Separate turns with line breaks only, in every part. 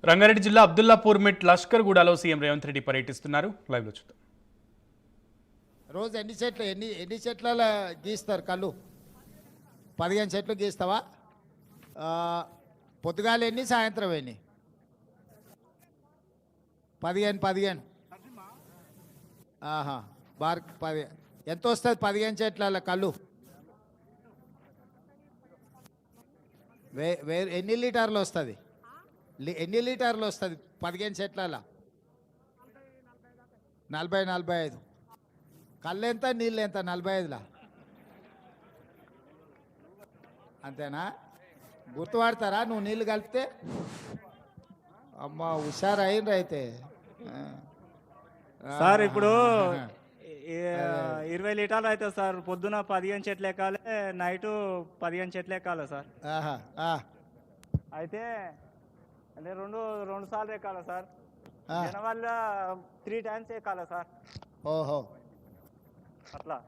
రంగారెడ్డి జిల్లా అబ్దుల్లాపూర్ మిట్ లష్కర్గూడలో సీఎం రేవంత్ రెడ్డి పర్యటిస్తున్నారు. లైవ్లో చూద్దాం.
రోజు ఎన్ని చెట్ల గీస్తారు కళ్ళు? 15 చెట్లు గీస్తావా? పొద్దుగాల ఎన్ని, సాయంత్రం ఎన్ని? 15. ఆహా, బార్ 10. ఎంత వస్తుంది 15 చెట్ల కళ్ళు? ఎన్ని లీటర్లు వస్తుంది? ఎన్ని లీటర్లు వస్తుంది 15 చెట్ల? 40-45. కళ్ళు ఎంత, నీళ్ళు ఎంత? 45లా? అంతేనా? గుర్తుపడతారా నువ్వు నీళ్ళు కలిపితే? అమ్మ హుషారు అయిండ్రు అయితే.
సార్ ఇప్పుడు 20 లీటర్లు అవుతుంది సార్. పొద్దున 15 చెట్లు ఎక్కాలి, నైటు 15 చెట్లు ఎక్కాలి సార్. అయితే అంటే రెండు సార్లు ఎక్కాలి సార్. వల్ల 3 టైమ్స్ ఎక్కాలి సార్.
ఓహో,
అట్లా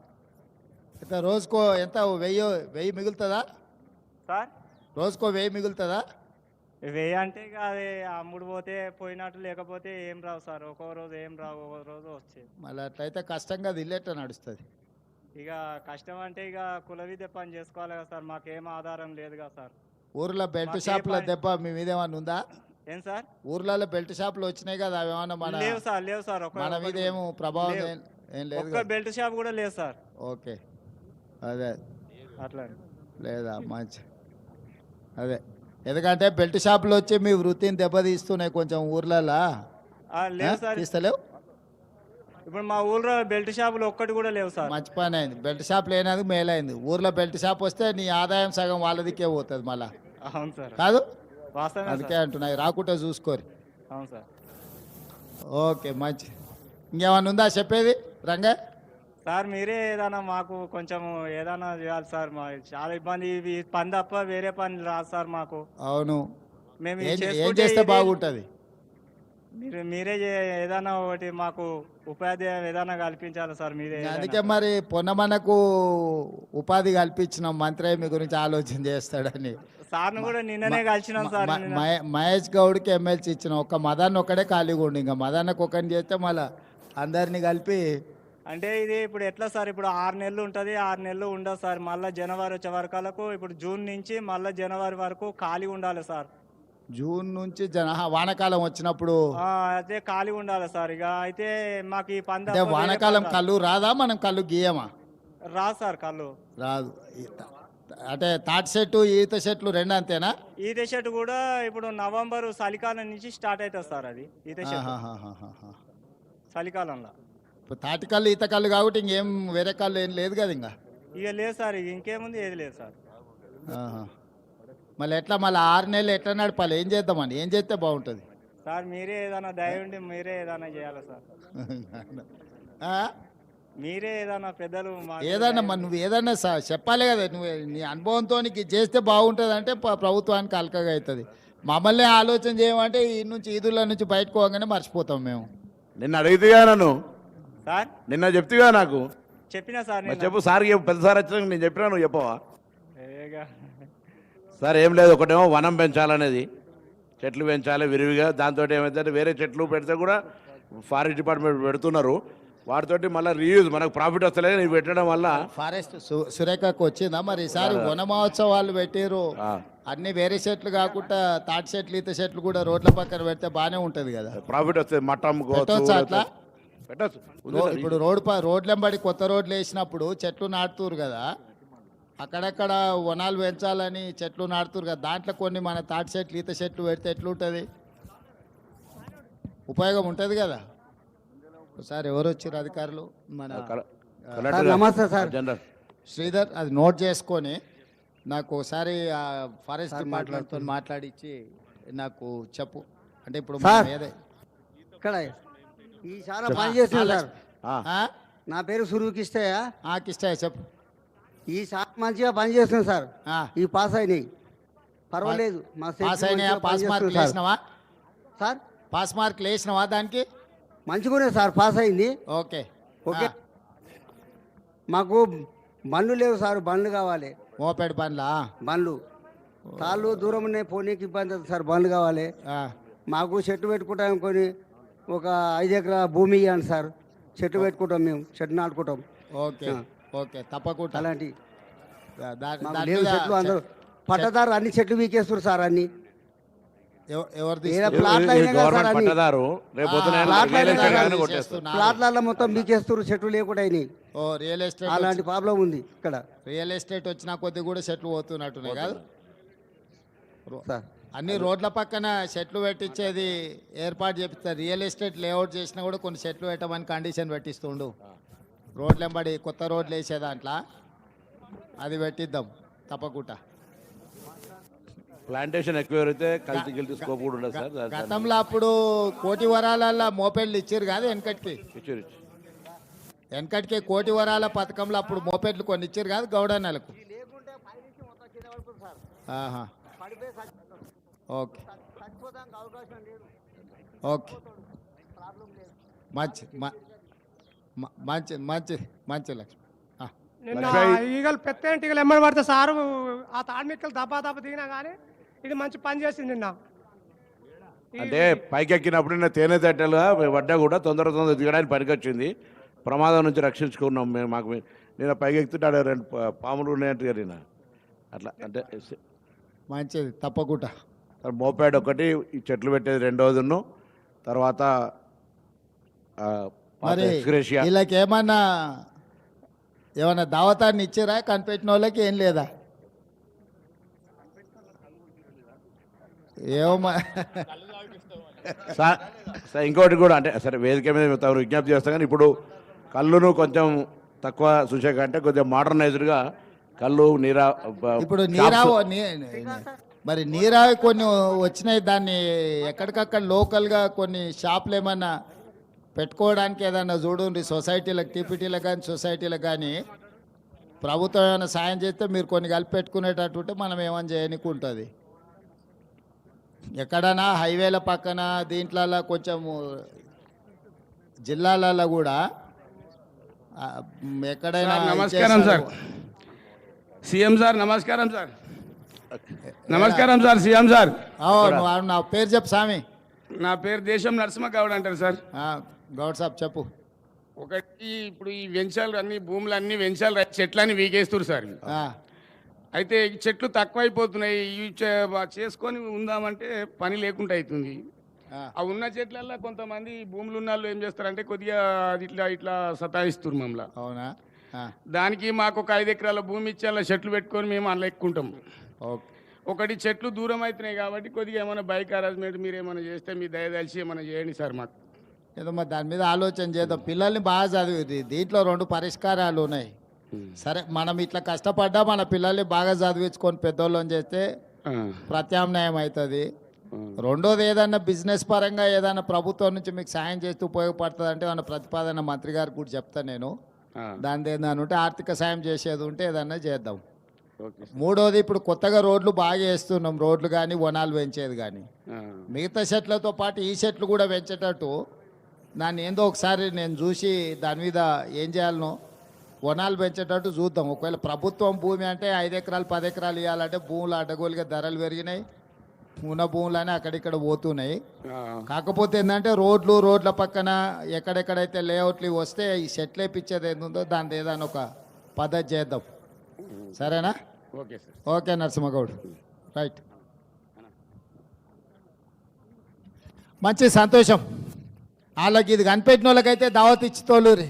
ఎంత రోజుకో ఎంత? 1000 మిగులుతుందా
సార్?
రోజుకో 1000 మిగులుతుందా?
1000 అంటే ఇక అది అమ్ముడు పోతే పోయినట్టు, లేకపోతే ఏం రావు సార్. ఒక్కో రోజు ఏం రావు, ఒక్కో రోజు వచ్చేది.
మళ్ళీ అట్లయితే కష్టంగా ఇల్లేట నడుస్తుంది.
ఇక కష్టం అంటే ఇక కుల విద్య పని చేసుకోవాలి కదా సార్. మాకేం ఆధారం లేదు కదా సార్.
ఊర్లో బెల్ట్ షాపుల దెబ్బ మీ మీద ఏమన్నా ఉందా?
ఏం సార్?
ఊర్లలో బెల్ట్ షాపులు వచ్చినాయి కదా, అవి ఏమన్నా
లేవు సార్.
మన మీద ఏమో ప్రభావం ఏం లేదు.
ఒక్క బెల్ట్ షాప్ కూడా లేదు సార్.
ఓకే, అదే
అట్లా
లేదా? మంచి. అదే, ఎందుకంటే బెల్ట్ షాపులు వచ్చి మీ వృత్తిని దెబ్బతీస్తున్నాయి కొంచెం ఊర్లలో.
లేవు సార్.
తీస్తలేవు?
ఇప్పుడు మా ఊళ్ళో బెల్ట్ షాపులు ఒక్కటి కూడా లేవు సార్.
మంచి పని అయింది, బెల్ట్ షాప్ లేనందుకు మేలైంది. ఊర్లో బెల్ట్ షాప్ వస్తే నీ ఆదాయం సగం వాళ్ళదికే పోతుంది మళ్ళా.
అవును సార్,
కాదు?
వాస్తవమే.
అందుకే అంటున్నాయి, రాకుంటే చూసుకోరు.
అవును సార్.
ఓకే, మంచి. ఇంకేమన్నా ఉందా చెప్పేది రంగా?
సార్ మీరే ఏదైనా మాకు కొంచెం ఏదైనా చేయాలి సార్. మా చాలా ఇబ్బంది. ఇవి పని తప్ప వేరే పని రాదు సార్ మాకు.
అవును,
మేము
ఏం చేస్తే బాగుంటుంది?
మీరే ఏదైనా ఒకటి మాకు ఉపాధి ఏదైనా కల్పించాలి సార్. మీరే.
అందుకే మరి పొన్నమనకు ఉపాధి కల్పించిన మంత్రి మీ గురించి ఆలోచన చేస్తాడని
సార్ను కూడా నిన్ననే కలిసినాం సార్.
మహేష్ గౌడ్కి ఎమ్మెల్సీ ఇచ్చిన ఒక్క మదన్ ఒక్కడే ఖాళీగా ఉండి, ఇంకా మదన్నకు ఒకరిని చేస్తే మళ్ళీ అందరినీ కలిపి.
అంటే ఇది ఇప్పుడు ఎట్లా సార్? ఇప్పుడు 6 నెలలు ఉంటుంది, 6 నెలలు ఉండదు సార్. మళ్ళీ జనవరి వచ్చే వరకు, ఇప్పుడు జూన్ నుంచి మళ్ళీ జనవరి వరకు ఖాళీ ఉండాలి సార్.
జూన్ నుంచి వానాకాలం వచ్చినప్పుడు
అదే ఖాళీ ఉండాలి సార్. ఇక అయితే మాకు ఈ పంద
అంటే వానాకాలం కళ్ళు రాదా? మనం కళ్ళు గీయమా?
రాదు సార్, కళ్ళు
రాదు. అంటే తాటి చెట్టు, ఈత చెట్లు రెండు అంతేనా?
ఈత చెట్టు కూడా ఇప్పుడు నవంబర్ చలికాలం నుంచి స్టార్ట్ అవుతుంది సార్. అది ఈత చెట్టు చలికాలంలో.
ఇప్పుడు తాటి కళ్ళు, ఈత కళ్ళు కాబట్టి ఇంకేం వేరే కళ్ళు ఏం లేదు కదా ఇంకా?
ఇక లేదు సార్, ఇక ఇంకేముంది, ఏది లేదు సార్.
మళ్ళీ ఎట్లా? మళ్ళీ 6 నెలలు ఎట్లా నడపాలి? ఏం చేద్దామని? ఏం చేస్తే బాగుంటుంది
సార్? మీరే ఏదైనా దయ ఉండి మీరే ఏదైనా చేయాలి సార్. మీరే ఏదైనా పెద్దలు
ఏదన్నా మరి నువ్వు ఏదన్నా చెప్పాలి కదా. నువ్వు నీ అనుభవంతో నీకు చేస్తే బాగుంటుంది అంటే ప్రభుత్వానికి అలకగా అవుతుంది. మమ్మల్ని ఆలోచన చేయమంటే ఈ నుంచి ఈదుల నుంచి బయటకు పోగానే మర్చిపోతాం మేము.
నిన్న అడిగితేగా నన్ను
సార్,
నిన్న చెప్తేగా నాకు
చెప్పినా సార్.
చెప్పు సార్, పెద్ద సార్ వచ్చినాక నేను చెప్పినా, నువ్వు చెప్పవా? సార్ ఏం లేదు, ఒకటేమో వనం పెంచాలనేది, చెట్లు పెంచాలి విరివిగా. దాంతో ఏమైతే వేరే చెట్లు పెడితే కూడా ఫారెస్ట్ డిపార్ట్మెంట్ పెడుతున్నారు, వాటితోటి మళ్ళీ రీయూజ్ మనకు ప్రాఫిట్ వస్తలేదు. ఇవి పెట్టడం వల్ల
ఫారెస్ట్ సురేఖకు వచ్చిందా మరి? ఈసారి వన మహోత్సవాలు పెట్టారు, అన్ని వేరే చెట్లు కాకుండా తాటి చెట్లు, ఈత చెట్లు కూడా రోడ్ల పక్కన పెడితే బాగానే ఉంటుంది కదా,
ప్రాఫిట్ వస్తుంది. మట్టం
అట్లా
పెట్టచ్చు.
ఇప్పుడు రోడ్లెంబడి కొత్త రోడ్లు వేసినప్పుడు చెట్లు నాటుతురు కదా, అక్కడక్కడ వనాలు పెంచాలని చెట్లు నాటుతురు కదా, దాంట్లో కొన్ని మన తాటి చెట్లు, ఈత చెట్లు పెడితే ఎట్లుంటుంది? ఉపయోగం ఉంటుంది కదా. ఒకసారి ఎవరు వచ్చారు అధికారులు? మన
నమస్తే సార్,
జనరల్
శ్రీధర్. అది నోట్ చేసుకొని నాకు ఒకసారి ఫారెస్ట్ డిపార్ట్మెంట్తో మాట్లాడించి నాకు చెప్పు. అంటే ఇప్పుడు
ఇక్కడ ఈ చాలా పని చేస్తుంది సార్. నా పేరు సురుకిష్టయ్య.
కిష్టయ్య చెప్పు.
ఈ చాలా మంచిగా పని చేస్తుంది సార్. ఈ పాస్ అయినాయి, పర్వాలేదు.
పాస్ అయినాయా? పాస్ మార్కులు వేసినావా
సార్?
పాస్ మార్కులు వేసినావా దానికి?
మంచిగానే సార్, పాస్ అయింది.
Okay
okay. మాకు బండ్లు లేవు సార్, బండ్లు కావాలి.
మోపెడ్ బండ్లా?
బండ్లు తాళ్ళు దూరం ఉన్నాయి, పోనీకి ఇబ్బంది అవుతుంది సార్, బండ్లు కావాలి. మాకు చెట్టు పెట్టుకుంటాం కొన్ని ఒక 5 ఎకరాల భూమి ఇవ్వండి సార్, చెట్టు పెట్టుకుంటాం, మేము చెట్టు నాటుకుంటాం.
ఓకే ఓకే తప్పకుండా
అలాంటి మాకు
దాని
లేవు
మీద
చెట్లు, అందరూ పట్టదారు అన్ని చెట్లు వీకేస్తారు సార్. అన్ని
ఎవరు
ప్లాట్లు అయినా కదా సార్,
గవర్నమెంట్
అన్ని
పట్టదారు రేపు పొద్దున
ప్లాట్లు
రియల్
అయినా
ఎస్టేట్
కదా
కానీ కొట్టేస్తారు.
ప్లాట్లలో మొత్తం వీకేస్తారు, చెట్లు లేకుండా అయినాయి.
ఓ రియల్ ఎస్టేట్
అలాంటి ప్రాబ్లం ఉంది ఇక్కడ
రియల్ ఎస్టేట్ వచ్చిన కొద్ది కూడా చెట్లు పోతున్నట్టున్నాయి కాదు
సార్.
అన్ని రోడ్ల పక్కన చెట్లు పెట్టించేది ఏర్పాటు చేపిస్తారు. రియల్ ఎస్టేట్ లేఅవుట్ చేసినా కూడా కొన్ని చెట్లు పెట్టమని కండిషన్ పెట్టిస్తుండు. రోడ్లు వెంబడి కొత్త రోడ్లు వేసే దాంట్లో అది పెట్టిద్దాం తప్పకుండా.
ప్లాంటేషన్ ఎక్కువ అయితే కల్తీ గిల్తీ స్కోప్ కూడా ఉండదు సార్.
గతంలో అప్పుడు కోటి వరాలల్లో మోపెడ్లు ఇచ్చారు కాదు వెనకటికి.
ఇచ్చారు.
వెనకటికి కోటి వరాల పథకంలో అప్పుడు మోపెడ్లు కొన్ని ఇచ్చారు కాదు గౌడన్నలకు. ఆహా. ఓకే ఓకే మంచి మంచి మంచి మంచి లక్ష్మి.
నిన్న ఈగలు పెద్ద ఈగలు ఎమ్మడి పడితే సారు ఆ తాడిమిక్కలు దబ్బా దిగినా కానీ ఇది మంచి పని చేసింది నిన్న.
అంటే పైకి ఎక్కినప్పుడు నిన్న తేనె తట్టెలుగా పడ్డా కూడా తొందర దిగడానికి పనికొచ్చింది. ప్రమాదం నుంచి రక్షించుకున్నాం మేము. మాకు నేను పైకి ఎక్కుతుంటే ఆడ 2 పాములు ఉన్నాయంటే నిన్న అట్లా. అంటే
మంచిది తప్పకుండా.
మోపాడ్ ఒకటి, ఈ చెట్లు పెట్టేది రెండోదిను, తర్వాత
మరి
ఎక్స్గ్రేషియా.
వీళ్ళకి ఏమన్నా దావతాన్ని ఇచ్చారా కనిపెట్టిన వాళ్ళకి? ఏం లేదా? ఏమో
ఇంకోటి కూడా అంటే సరే వేదిక మీద తమరు విజ్ఞప్తి చేస్తాం కానీ ఇప్పుడు కళ్ళును కొంచెం తక్కువ చూసాక అంటే కొద్దిగా మోడర్నైజ్డ్గా కళ్ళు
ఇప్పుడు మరి నీరావి కొన్ని వచ్చినాయి. దాన్ని ఎక్కడికక్కడ లోకల్గా కొన్ని షాపులు ఏమన్నా పెట్టుకోవడానికి ఏదన్నా చూడండి. సొసైటీలకు, టీపీటీలకు కానీ సొసైటీలకు కానీ ప్రభుత్వం ఏమైనా సాయం చేస్తే మీరు కొన్ని కలిపి పెట్టుకునేటట్టు ఉంటే మనం ఏమైనా చేయనికి ఉంటుంది. ఎక్కడైనా హైవేల పక్కన దీంట్లలో కొంచెం జిల్లాలలో కూడా ఎక్కడైనా
నమస్కారం సార్. సీఎం సార్ నమస్కారం సార్. నమస్కారం సార్ సీఎం సార్.
నా పేరు చెప్పు స్వామి.
నా పేరు దేశం నరసింహ గౌడ్ అంటారు సార్.
గౌడ్ సాబ్ చెప్పు.
ఒకటి ఇప్పుడు ఈ వెంచాలు అన్ని భూములు అన్ని వెంచాలు చెట్లని వీకేస్తారు సార్. అయితే ఈ చెట్లు తక్కువైపోతున్నాయి. ఇవి చేసుకొని ఉందామంటే పని లేకుండా అవుతుంది. ఆ ఉన్న చెట్లల్లో కొంతమంది భూములు ఉన్న వాళ్ళు ఏం చేస్తారంటే కొద్దిగా ఇట్లా సతాయిస్తారు మమ్మల్ని.
అవునా?
దానికి మాకు ఒక 5 ఎకరాల భూమి ఇచ్చి అలా చెట్లు పెట్టుకొని మేము అలా ఎక్కుంటాం. ఒకటి చెట్లు దూరం అవుతున్నాయి కాబట్టి కొద్దిగా ఏమైనా బైక్ అరేంజ్మెంట్ మీరు ఏమైనా చేస్తే మీ దయదలిచి ఏమైనా చేయండి సార్ మాకు.
ఏదో మరి దాని మీద ఆలోచన చేద్దాం. పిల్లల్ని బాగా చదివి దీంట్లో 2 పరిష్కారాలు ఉన్నాయి. సరే మనం ఇట్లా కష్టపడ్డా మన పిల్లల్ని బాగా చదివించుకొని పెద్దోళ్ళని చేస్తే ప్రత్యామ్నాయం అవుతుంది. రెండోది ఏదన్నా బిజినెస్ పరంగా ఏదైనా ప్రభుత్వం నుంచి మీకు సాయం చేస్తూ ఉపయోగపడుతుంది అంటే మన ప్రతిపాదన మంత్రి గారికి కూడా చెప్తాను నేను. దాని ఏదైనా ఉంటే ఆర్థిక సాయం చేసేది ఉంటే ఏదన్నా చేద్దాం. మూడోది ఇప్పుడు కొత్తగా రోడ్లు బాగా వేస్తున్నాం. రోడ్లు కానీ వనాలు పెంచేది కానీ మిగతా చెట్లతో పాటు ఈ చెట్లు కూడా పెంచేటట్టు దాన్ని ఏందో ఒకసారి నేను చూసి దాని మీద ఏం చేయాలనో వనాలు పెంచేటట్టు చూద్దాం. ఒకవేళ ప్రభుత్వం భూమి అంటే 5 ఎకరాలు 10 ఎకరాలు ఇవ్వాలంటే భూములు అడ్డగోలుగా ధరలు పెరిగినాయి. ఉన్న భూములని అక్కడిక్కడ పోతున్నాయి. కాకపోతే ఏంటంటే రోడ్ల పక్కన ఎక్కడెక్కడైతే లేఅవుట్లు వస్తే ఈ సెట్లు వేయించేది ఏందో దాని ఏదైనా ఒక పద్ధతి చేద్దాం. సరేనా?
Okay sir.
Okay Narasimha Goud right. మంచి సంతోషం. వాళ్ళకి ఇది కనిపెట్టిన వాళ్ళకైతే దావత్ ఇచ్చి తోలూరి.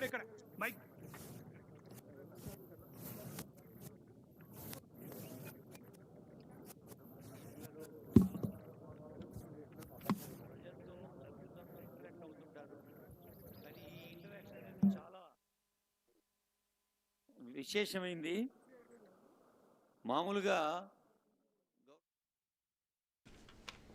ఇక్కడ మైక్
విశేషమైంది. మామూలుగా